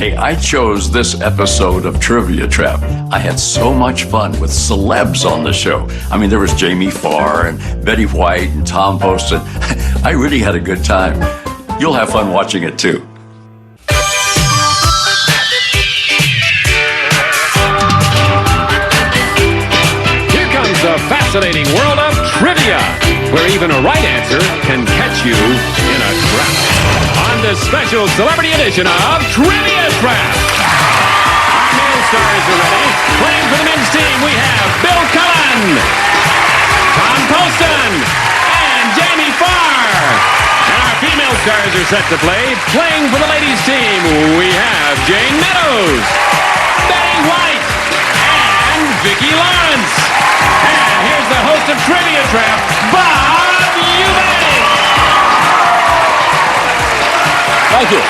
Hey, I chose this episode of Trivia Trap. I had so much fun with celebs on the show. I mean, there was Jamie Farr and Betty White and Tom Poston. I really had a good time. You'll have fun watching it, too. Here comes the fascinating world of trivia, where even a right answer can catch you in a trap. On this special celebrity edition of Trivia Trap. Our male stars are ready. Playing for the men's team, we have Bill Cullen, Tom Poston, and Jamie Farr. And our female stars are set to play. Playing for the ladies' team, we have Jane Meadows, Betty White, and Vicki Lawrence. And here's the host of Trivia Trap, Bob Eubank. Thank you.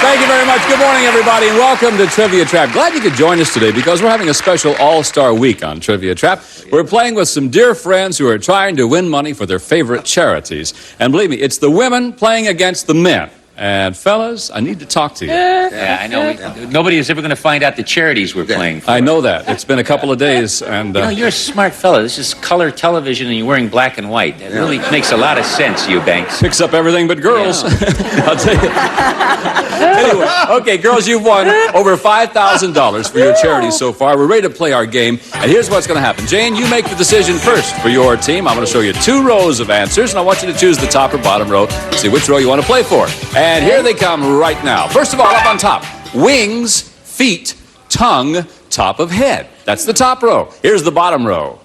Thank you very much. Good morning, everybody, and welcome to Trivia Trap. Glad you could join us today because we're having a special All-Star Week on Trivia Trap. We're playing with some dear friends who are trying to win money for their favorite charities. And believe me, it's the women playing against the men. And fellas, I need to talk to you. Yeah, I know. Nobody is ever going to find out the charities we're playing for. I know that. It's been a couple of days, and... You know, you're a smart fella. This is color television, and you're wearing black and white. That really makes a lot of sense, Eubanks. Picks up everything but girls. Yeah. I'll tell you. Anyway, okay, girls, you've won over $5,000 for your charity so far. We're ready to play our game, and here's what's going to happen. Jane, you make the decision first for your team. I'm going to show you 2 rows of answers, and I want you to choose the top or bottom row. See which row you want to play for. And here they come right now. First of all, up on top, wings, feet, tongue, top of head. That's the top row. Here's the bottom row.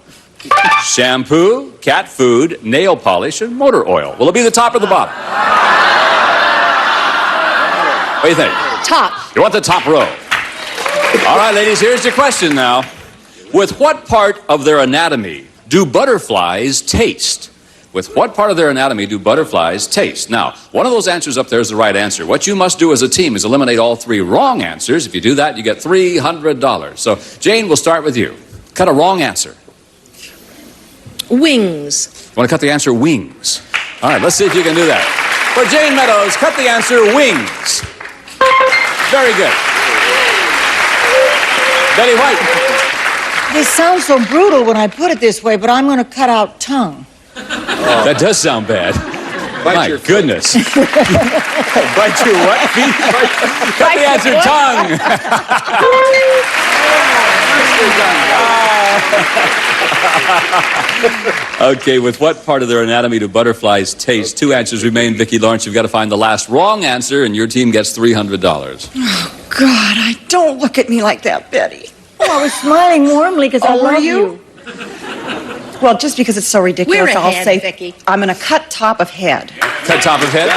Shampoo, cat food, nail polish, and motor oil. Will it be the top or the bottom? What do you think? Top. You want the top row. All right, ladies, here's your question now. With what part of their anatomy do butterflies taste? With what part of their anatomy do butterflies taste? Now, one of those answers up there is the right answer. What you must do as a team is eliminate all 3 wrong answers. If you do that, you get $300. So, Jane, we'll start with you. Cut a wrong answer. Wings. You want to cut the answer wings? All right, let's see if you can do that. For Jane Meadows, cut the answer wings. Very good. Betty White. This sounds so brutal when I put it this way, but I'm going to cut out tongue. That does sound bad. Bite My your goodness. Bite your what? Feet? Cut the answer tongue. Okay, with what part of their anatomy do butterflies taste? 2 answers remain. Vicki Lawrence, you've got to find the last wrong answer, and your team gets $300. Oh, God, don't look at me like that, Betty. Oh, I was smiling warmly because I love you. Well, just because it's so ridiculous, We're I'll ahead, say Vicki. I'm going to cut top of head. Cut top of head?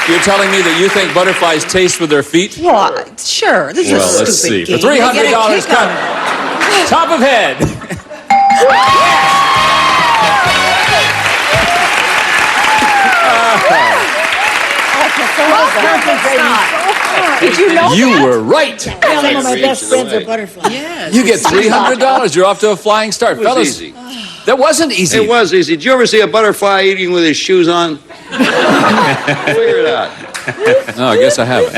You're telling me that you think butterflies taste with their feet? Well, sure. This Well, is a let's see. stupid For game. $300, cut top of head. Did you know You that? were right. Some of my best friends are butterflies. You get $300. You're off to a flying start. It was Fellas, easy. that wasn't easy. It was easy. Did you ever see a butterfly eating with his shoes on? Figure it out. No, I guess I haven't.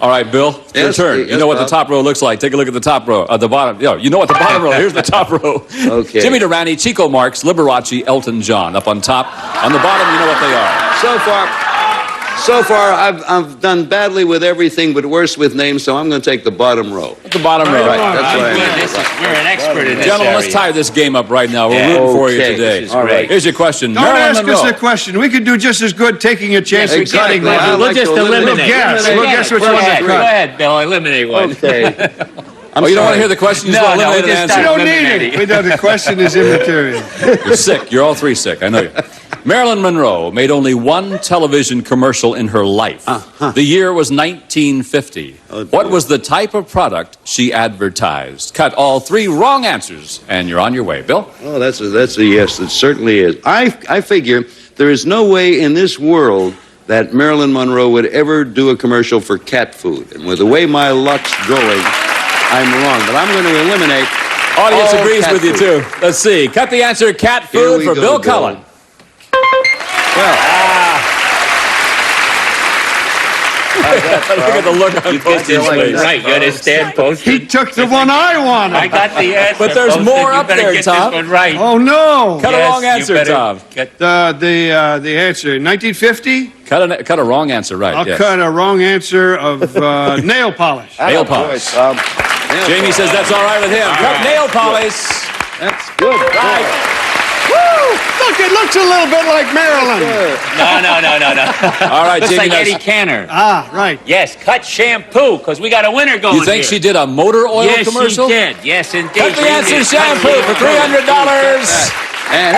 All right, Bill, it's your Yes, turn. You yes, know what the Bob. top row looks like. Take a look at the top row. The bottom. You know what the bottom row. Here's the top row. Okay. Jimmy Durante, Chico Marx, Liberace, Elton John. Up on top. On the bottom, you know what they are. So far, I've done badly with everything, but worse with names. So I'm going to take the bottom row. The bottom row. Right. That's what I This is, we're an expert in this Gentlemen, let's area. tie this game up right now. We're Yeah. rooting for you Okay, today. this is great. Here's your question. Don't Marilyn ask Monroe. us a question. We could do just as good taking a chance at Exactly. cutting one. I We'll like just to eliminate. We'll guess. We'll guess which Go one to ahead. Go cut. ahead, Bill. Eliminate one. Okay. Oh, you don't want to hear the question? You just want to eliminate an answer. We don't need Eliminating. it. We know the question is immaterial. You're sick. You're all 3 sick. I know you. Marilyn Monroe made only 1 television commercial in her life. The year was 1950. What was the type of product she advertised? Cut all 3 wrong answers, and you're on your way. Bill? Oh, that's a yes. It certainly is. I figure there is no way in this world that Marilyn Monroe would ever do a commercial for cat food. And with the way my luck's going, I'm wrong. But I'm going to eliminate. Audience all agrees cat with you, food. too. Let's see. Cut the answer, cat Here food we for go, Bill Bill. Cullen. Well, Look at the look on Posty's face. Right, you understand, Post? He took the one I wanted. I got the answer. But there's Posted. more You up better there, get Tom. This one right. Oh, no. Cut a Yes, wrong you answer, better Tom. get- The answer, 1950? Cut a wrong answer right. I'll yes. cut a wrong answer of nail polish. Nail polish. Jamie says that's all right with him. Cut nail polish. That's good. Right. Look, it looks a little bit like Marilyn. No. All right, Looks Jamie. like now- Eddie Canner. Ah, right. Yes, cut shampoo, because we got a winner going You think here. she did a motor oil Yes, commercial? she did. Yes, indeed. Cut the She answer did. shampoo for $300. And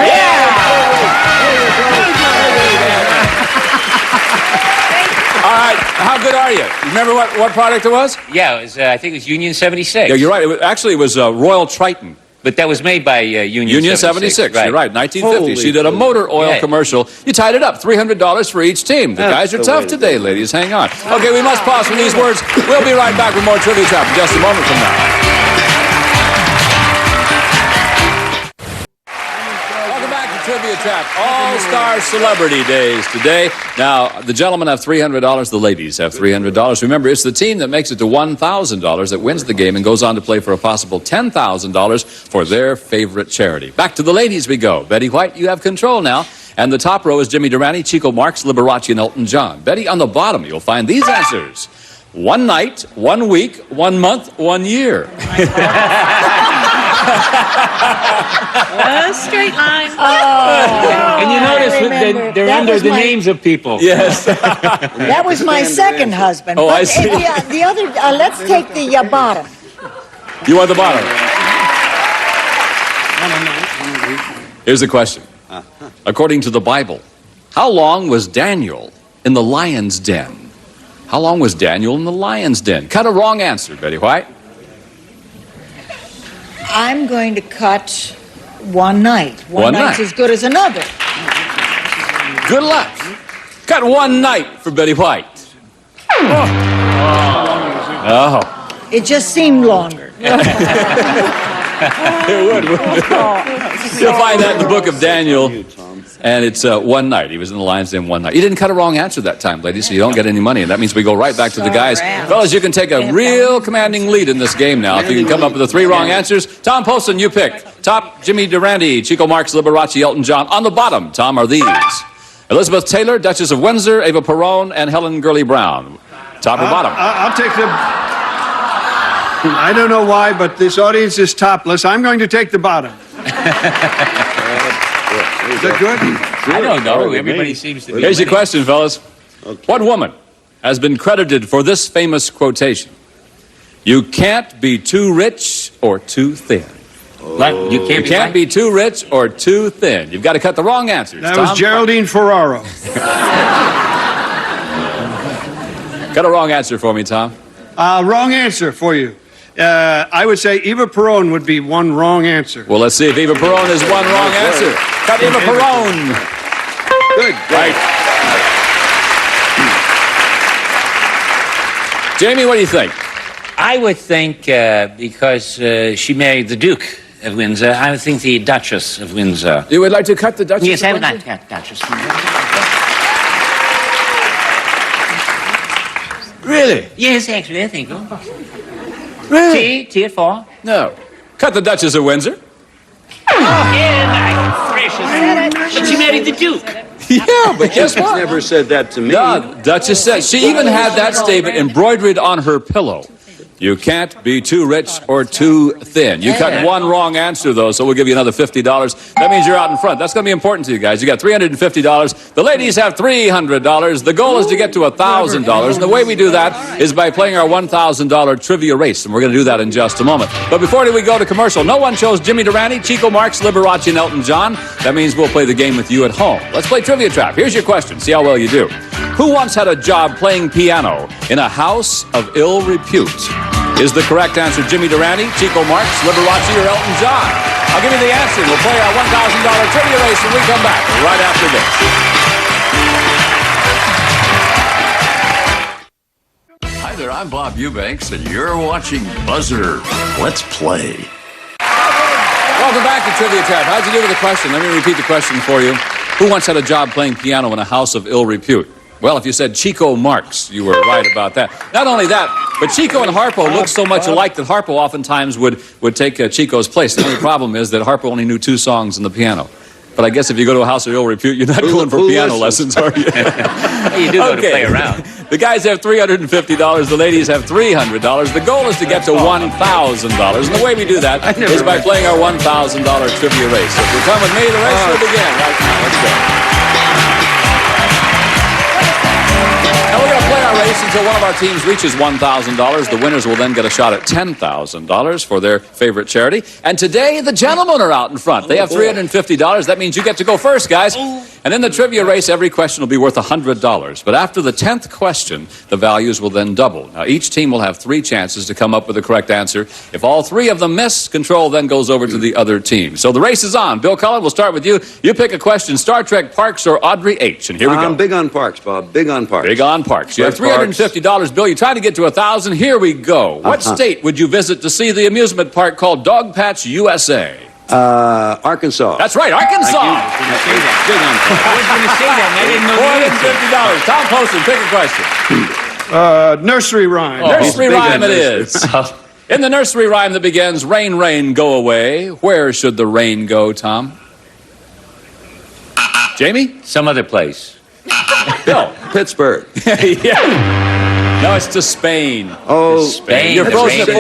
All right, how good are you? Remember what product it was? Yeah, it was, I think it was Union 76. Yeah, you're right. It was Royal Triton. But that was made by Union 76. You're right, 1950. She did a motor oil Yeah. commercial. You tied it up, $300 for each team. The guys are tough today, ladies. Hang on. Okay, we must pause for these words. We'll be right back with more Trivia Trap in just a moment from now. Welcome back to Trivia Trap. All-Star Celebrity Days today. Now, the gentlemen have $300. The ladies have $300. Remember, it's the team that makes it to $1,000 that wins the game and goes on to play for a possible $10,000 for their favorite charity. Back to the ladies we go. Betty White, you have control now. And the top row is Jimmy Durante, Chico Marx, Liberace, and Elton John. Betty, on the bottom, you'll find these answers. 1 night, 1 week, 1 month, 1 year. Straight line. And you notice remember. they're That under was the my- names of people. Yes. That was my second husband. Oh, But I see. The other, let's take the bottom. You want the bottom? Here's the question. According to the Bible, how long was Daniel in the lion's den? How long was Daniel in the lion's den? Cut a wrong answer, Betty White. I'm going to cut 1 night. One One night's night. as good as another. Good luck. Cut 1 night for Betty White. Oh. It just seemed longer. It would, wouldn't it? You'll find that in the book of Daniel. And it's 1 night. He was in the lion's den 1 night. You didn't cut a wrong answer that time, ladies, so you don't get any money. And that means we go right back to the guys. Fellas, you can take a real commanding lead in this game now. If you can come up with the 3 wrong answers. Tom Poston, you picked. Top, Jimmy Durante, Chico Marx, Liberace, Elton John. On the bottom, Tom, are these. Elizabeth Taylor, Duchess of Windsor, Ava Perón, and Helen Gurley Brown. Top or bottom? I'll take the... I don't know why, but this audience is topless. I'm going to take the bottom. Is that good? I don't know. Everybody seems to be. Here's your winning. question, fellas. What woman has been credited for this famous quotation? You can't be too rich or too thin. What? You You can't be too rich or too thin. You've got to cut the wrong answers. That Tom? was Geraldine Ferraro. Cut a wrong answer for me, Tom. Wrong answer for you. I would say Eva Perón would be one wrong answer. Well, let's see if Eva Perón is one wrong answer. Cut Eva Perón. good. Right. Jamie, what do you think? I would think because she married the Duke of Windsor, I would think the Duchess of Windsor. You would like to cut the Duchess? Yes, of I would Windsor? like that Duchess. Really? Yes, actually, I think. Really? T at 4. No. Cut the Duchess of Windsor. Yeah, precious. But she married the Duke. Yeah, but guess She's what? never said that to me. No, Duchess said she even had that statement embroidered on her pillow. You can't be too rich or too thin. You cut one wrong answer, though, so we'll give you another $50. That means you're out in front. That's going to be important to you guys. You got $350. The ladies have $300. The goal is to get to $1,000. And the way we do that is by playing our $1,000 trivia race. And we're going to do that in just a moment. But before we go to commercial, no one chose Jimmy Durante, Chico Marx, Liberace, and Elton John. That means we'll play the game with you at home. Let's play Trivia Trap. Here's your question. See how well you do. Who once had a job playing piano in a house of ill repute? Is the correct answer Jimmy Durante, Chico Marx, Liberace, or Elton John? I'll give you the answer. We'll play our $1,000 trivia race when we come back right after this. Hi there, I'm Bob Eubanks, and you're watching Buzzer. Let's play. Welcome back to Trivia Trap. How'd you do with the question? Let me repeat the question for you. Who once had a job playing piano in a house of ill repute? Well, if you said Chico Marx, you were right about that. Not only that, but Chico and Harpo look so much alike that Harpo oftentimes would take Chico's place. The only problem is that Harpo only knew 2 songs on the piano. But I guess if you go to a house of ill repute, you're not going for piano lessons, are you? You do go to play around. The guys have $350. The ladies have $300. The goal is to get to $1,000. And the way we do that is by playing our $1,000 trivia race. So if you come with me, the race will begin right now. Let's go. And we're going to play our race until one of our teams reaches $1,000. The winners will then get a shot at $10,000 for their favorite charity. And today, the gentlemen are out in front. They have $350. That means you get to go first, guys. And in the trivia race, every question will be worth $100. But after the 10th question, the values will then double. Now, each team will have 3 chances to come up with the correct answer. If all 3 of them miss, control then goes over to the other team. So the race is on. Bill Cullen, we'll start with you. You pick a question, Star Trek, Parks, or Audrey H. And here we go. I'm big on Parks, Bob. Big on Parks. Big on Parks. You have $350, Bill. You're trying to get to $1,000. Here we go. What state would you visit to see the amusement park called Dog Patch USA? Arkansas. That's right, Arkansas. Big on Parks. I was going to say that, and I didn't know the answer. $450. Tom Poston, pick a question. Nursery rhyme. Nursery rhyme it is. In the nursery rhyme that begins, rain, rain, go away, where should the rain go, Tom? Jamie? Some other place. Bill? Pittsburgh. Yeah. No, it's to Spain. Oh, Spain. You're The frozen at rain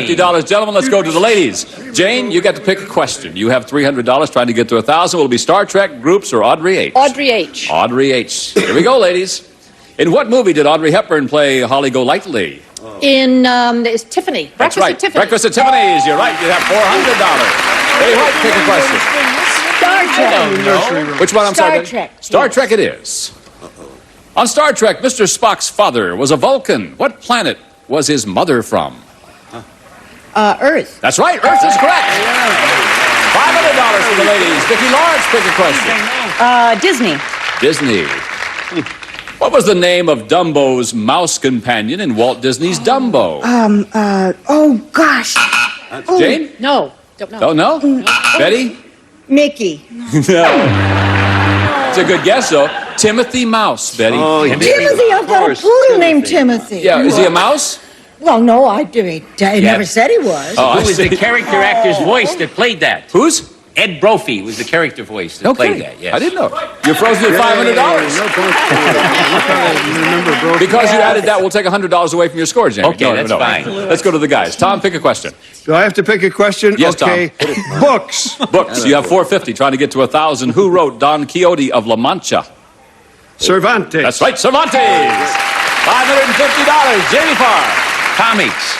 is $450. Gentlemen, let's go to the ladies. Jane, you get to pick a question. You have $300 trying to get to $1,000. Will it be Star Trek, groups, or Audrey H? Audrey H. Audrey H. Here we go, ladies. In what movie did Audrey Hepburn play Holly Golightly? In it's Tiffany. That's Breakfast right. at Tiffany. Breakfast at Tiffany's. You're right. You have $400. Betty White, pick a question. Star Trek. Which one? I'm Star sorry. Trek, Star yes. Trek it is. On Star Trek, Mr. Spock's father was a Vulcan. What planet was his mother from? Earth. That's right. Earth is correct. $500 for the ladies. Vicki Lawrence, pick a question. Disney. Disney. What was the name of Dumbo's mouse companion in Walt Disney's Dumbo? Oh, gosh. Jane? No, don't know. Don't know? Betty? Mickey. No. It's a good guess, though. Timothy Mouse, Betty. Oh, yeah. Timothy, I've got a poodle named Timothy. Yeah, is he a mouse? Well, no, I didn't. He never said he was. Oh, Who I was see. the character actor's voice that played that? Whose? Ed Brophy was the character voice that played that, yes. I didn't know. You're frozen at $500. Because you added that, we'll take $100 away from your score, Jamie. Okay, that's fine. Let's go to the guys. Tom, pick a question. Do I have to pick a question? Yes, Tom. okay. Books. Books. You have $450, trying to get to $1,000. Who wrote Don Quixote of La Mancha? Cervantes. That's right, Cervantes. $550. Jamie Farr. Comics.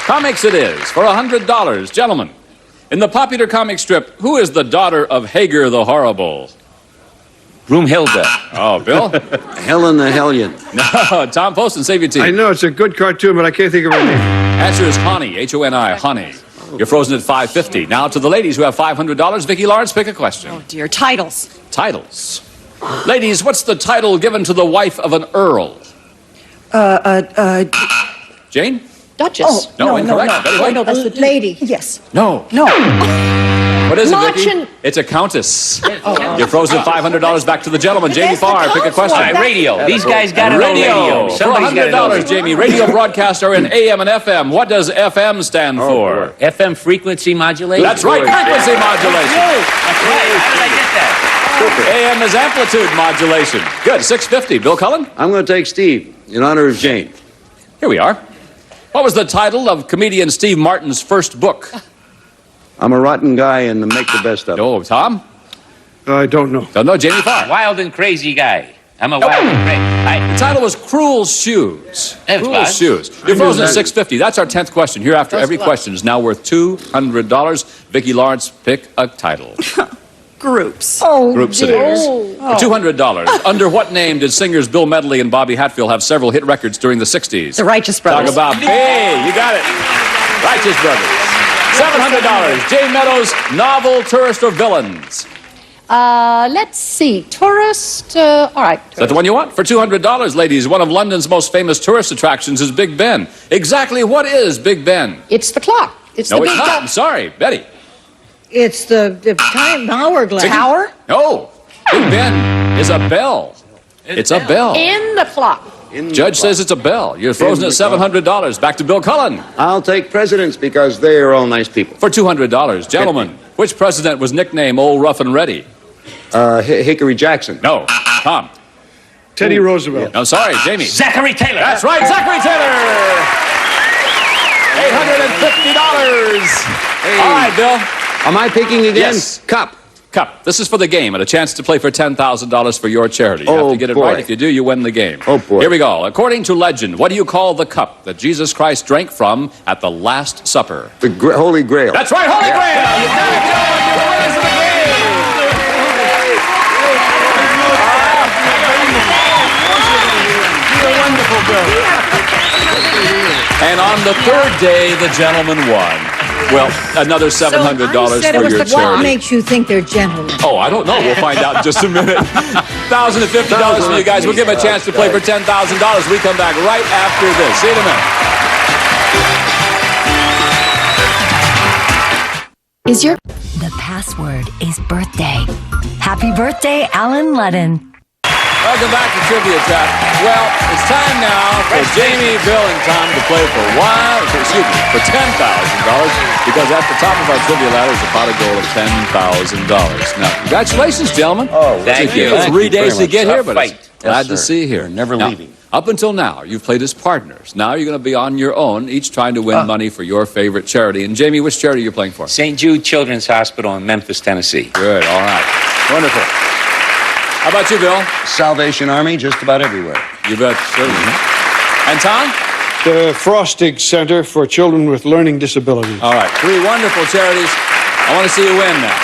Comics it is for $100. Gentlemen, in the popular comic strip, who is the daughter of Hager the Horrible? Broomhilda. Oh, Bill? Helen the Hellion. No, Tom Poston, save your team. I know it's a good cartoon, but I can't think of her name. Answer is Honey, H-O-N-I, Honey. You're frozen at $550. Now to the ladies who have $500. Vicki Lawrence, pick a question. Oh, dear. Titles. Titles. Ladies, what's the title given to the wife of an earl? Jane? Duchess. Oh, No, incorrect. Betty White? no, that's the Duke. Lady. Yes. No. No. What is it, Vicki? Marchand. It's a countess. You're frozen at $500. Back to the gentleman. Jamie Farr, pick a All question. right, radio. These guys got it on radio. For Somebody's got it on $100, radio. Jamie. Radio broadcasts are in AM and FM. What does FM stand for? FM frequency modulation. That's right, frequency modulation. That's right. How did I get that? AM is amplitude modulation. Good, $650. Bill Cullen? I'm going to take Steve in honor of Jane. Here we are. What was the title of comedian Steve Martin's first book? I'm a rotten guy and make the best of it. Oh, Tom? I don't know. Don't know. Jamie Farr. Wild and crazy guy. I'm a wild and crazy. The title was Cruel Shoes. That's Cruel fine. Shoes. You're frozen at $650. That's our 10th question. Hereafter, every fine. question is now worth $200. Vicki Lawrence, pick a title. Groups. Oh, Groups it dear. is. For $200. Under what name did singers Bill Medley and Bobby Hatfield have several hit records during the 60s? The Righteous Talk Brothers. about, hey, you got it. Righteous Brothers. $700. Jane Meadows, novel, tourist, or villains? Let's see. Tourist. All right. Is that the one you want? For $200, ladies, one of London's most famous tourist attractions is Big Ben. Exactly what is Big Ben? It's the clock. It's No, the it's big not. clock. I'm sorry. Betty. It's the time hourglass. Tower? No. Big Ben is a bell. It's a bell. In the clock. Judge says it's a bell. You're frozen at $700. Back to Bill Cullen I'll take presidents because they are all nice people. for $200. Gentlemen, which president was nicknamed Old Rough and Ready? Hickory Jackson. No. Tom. Teddy Roosevelt. No, sorry, Jamie. Zachary Taylor. That's right, Zachary Taylor. $850. All right, Bill. Am I picking again? Yes. Cup. Cup. This is for the game and a chance to play for $10,000 for your charity. You have Oh, to get it boy. right. If you do, you win the game. Oh, boy. Here we go. According to legend, what do you call the cup that Jesus Christ drank from at the Last Supper? The Holy Grail. That's right, Holy Grail. You got it, Joe. You're the winners of the game. You're wonderful, Bill. And on the third day, the gentleman won. Well, another $700 for your What charity. makes you think they're gentlemen? Oh, I don't know. We'll find out in just a minute. $1,050 for you guys. We'll give them a chance to play for $10,000. We come back right after this. See you in a minute. The password is birthday. Happy birthday, Alan Ludden. Welcome back to Trivia Trap. Well, it's time now for Jamie, Bill, and Tom to play for $10,000 because at the top of our trivia ladder is a pot of gold of $10,000. Now, congratulations, gentlemen. Oh, thank you. It's 3 days to get here, but Fight. it's glad to sir. see you here. We're never Now, leaving. Up until now, you've played as partners. Now you're going to be on your own, each trying to win money for your favorite charity. And Jamie, which charity are you playing for? St. Jude Children's Hospital in Memphis, Tennessee. Good. All right. Wonderful. How about you, Bill? Salvation Army, just about everywhere. You bet. Certainly. And Tom? The Frostig Center for Children with Learning Disabilities. All right. 3 wonderful charities. I want to see you win now.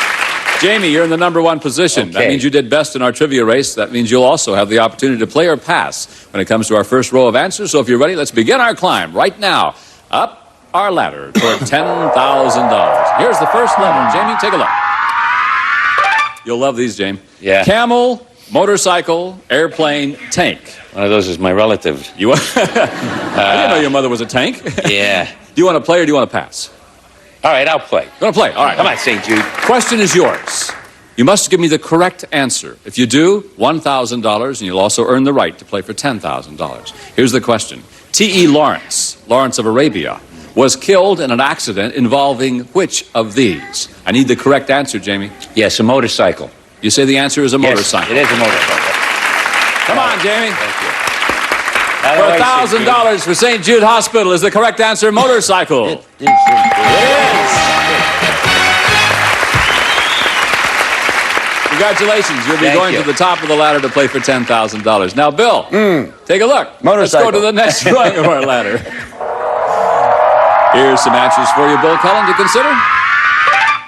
Jamie, you're in the number 1 position. That Okay. means you did best in our trivia race. That means you'll also have the opportunity to play or pass when it comes to our first row of answers. So if you're ready, let's begin our climb right now. Up our ladder toward $10,000. Here's the first letter. Jamie, take a look. You'll love these, Jamie. Yeah. Camel, motorcycle, airplane, tank. One of those is my relative. You want... I didn't know your mother was a tank. Yeah. Do you want to play or do you want to pass? All right, I'll play. You want to play? All right. Come on, St. Jude. Question is yours. You must give me the correct answer. If you do, $1,000, and you'll also earn the right to play for $10,000. Here's the question. T.E. Lawrence, Lawrence of Arabia, was killed in an accident involving which of these? I need the correct answer, Jamie. Yes, a motorcycle. You say the answer is a motorcycle. Yes, it is a motorcycle. Come on, Jamie. Thank you. For $1,000 for St. Jude Hospital is the correct answer, motorcycle. It is. Congratulations. You'll be Thank going you. to the top of the ladder to play for $10,000. Now, Bill, take a look. Let's Motorcycle. go to the next rung of our ladder. Here's some answers for you, Bill Cullen, to consider.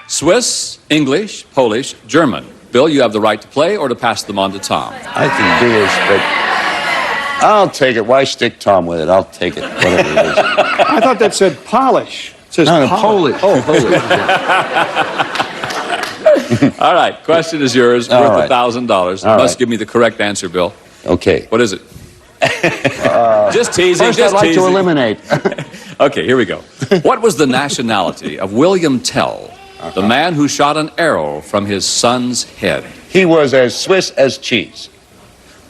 Swiss, English, Polish, German. Bill, you have the right to play or to pass them on to Tom. I can do this, but I'll take it. Why stick Tom with it? I'll take it, whatever it is. I thought that said polish. It says No, polish. Polish. Oh, Polish. All right, question is yours, All worth right. $1,000. You All must right. give me the correct answer, Bill. Okay. What is it? Just teasing, First, just I'd like teasing. to eliminate. Okay, here we go. What was the nationality of William Tell, the man who shot an arrow from his son's head? He was as Swiss as cheese.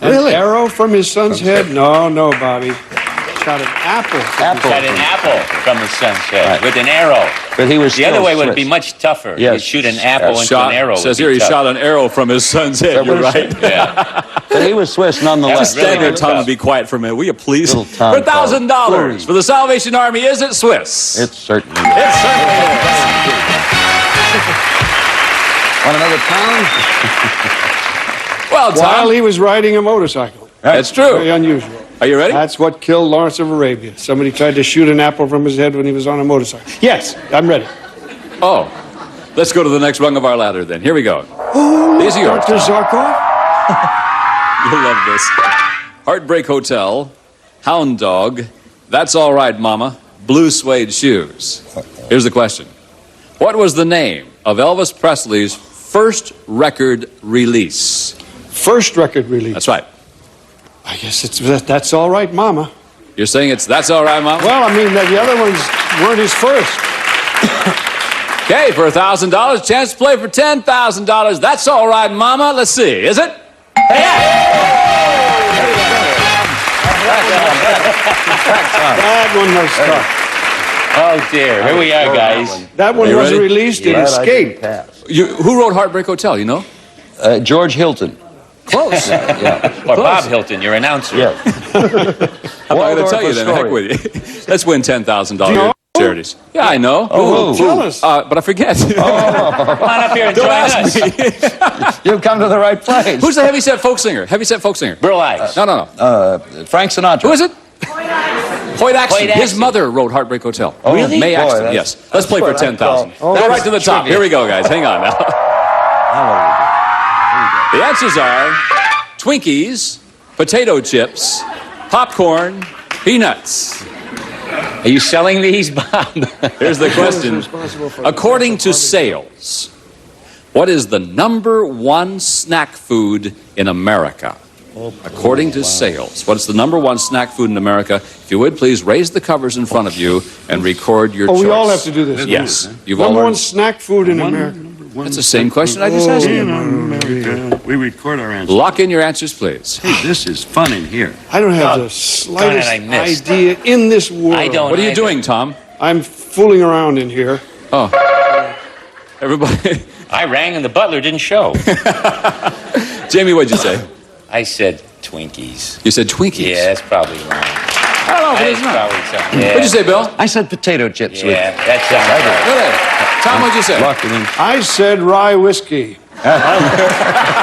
An arrow from his son's head? No, Bobby. Shot an apple. Apple. Got an apple from his son's head Right. with an arrow. But he was The other still way would Swiss. be much tougher. Yes. You'd shoot an apple into Shot, an arrow. says would here be he tough. shot an arrow from his son's head. That You're was- right. Yeah. But he was Swiss nonetheless. Just stand there, Tom, and be quiet for a minute. Will you please? Little Tom For $1,000 for the Salvation Army, is it Swiss? It certainly It certainly is. Want another pound? Well, Tom, While he was riding a motorcycle. that's Very true. unusual. Are you ready? That's what killed Lawrence of Arabia. Somebody tried to shoot an apple from his head when he was on a motorcycle. Yes, I'm ready. Oh, let's go to the next rung of our ladder then. Here we go. These are yours. Dr. Zarkov? You'll love this. Heartbreak Hotel, Hound Dog, That's All Right, Mama, Blue Suede Shoes. Here's the question. What was the name of Elvis Presley's first record release? First record release. That's right. I guess That's All Right, Mama. You're saying it's That's All Right, Mama? Well, I mean, the other ones weren't his first. Okay, for $1,000, chance to play for $10,000. That's All Right, Mama. Let's see. Is it? Yeah! That one was tough. Oh, dear. Here we are, guys. That one You was ready? released. It escaped. Who wrote Heartbreak Hotel, you know? George Hilton. Close. Or Bob Hilton, your announcer. Yes. I'm not going to tell you then. Heck with you. Let's win $10,000 charities. Yeah, I know. Oh, Tell us. But I forget. Come on up here and Don't join ask us. me. You've come to the right place. Who's the heavyset folk singer? Heavyset folk singer. Burl Ives. No. Frank Sinatra. Who is it? Hoyt Axton. Hoyt His Axton. mother wrote Heartbreak Hotel. Oh, really? May Boy, Axton, that's- yes. Let's play for what I 10,000. call- Go right to the top. trivia. Here we go, guys. Hang on now. The answers are Twinkies, potato chips, popcorn, peanuts. Are you selling these, Bob? Here's the question. According to sales, what is the #1 snack food in America? According to sales, what is the #1 snack food in America? If you would, please raise the covers in front of you and record your Oh, choice. we all have to do this. Yes. You've Number all one learned. snack food in America. That's the same question I just asked you. We record our answers. Lock in your answers, please. Hey, this is fun in here. I don't have the slightest I missed. idea in this world. I don't. What are you either. doing, Tom? I'm fooling around in here. Oh. Everybody. I rang and the butler didn't show. Jamie, what'd you say? I said Twinkies. You said Twinkies. Yeah, that's probably wrong. I don't know if it is That's not. probably something. Yeah. What'd you say, Bill? I said potato chips Yeah, that sounds right. Really? Tom, what'd you say? Locked it in. I said rye whiskey.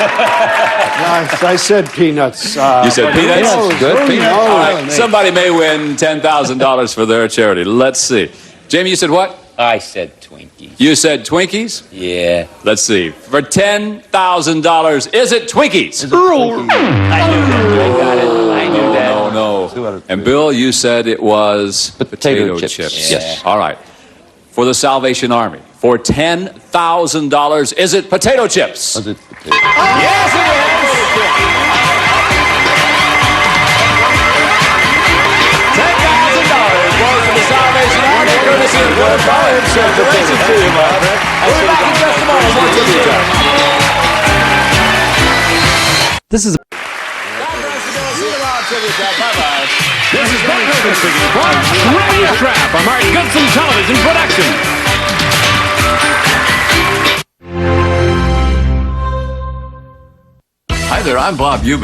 I said peanuts. You said peanuts? Good. Peanuts. All right. Somebody may win $10,000 for their charity. Let's see. Jamie, you said what? I said Twinkies. You said Twinkies? Yeah. Let's see. For $10,000, is it Twinkies? I knew that. Oh, no. And Bill, you said it was Potato chips. Yes. All right. For the Salvation Army, for $10,000, is it potato chips? Was it potato? Yes, it is. $10,000 goes to the Salvation Army, courtesy of Bill Collins. Congratulations to you, Bob. We'll be back in just a moment. More trivia time. This is This is Ben Hogan speaking for Trivia Trap, a Mark Goodson television production. Hi there, I'm Bob Eubank.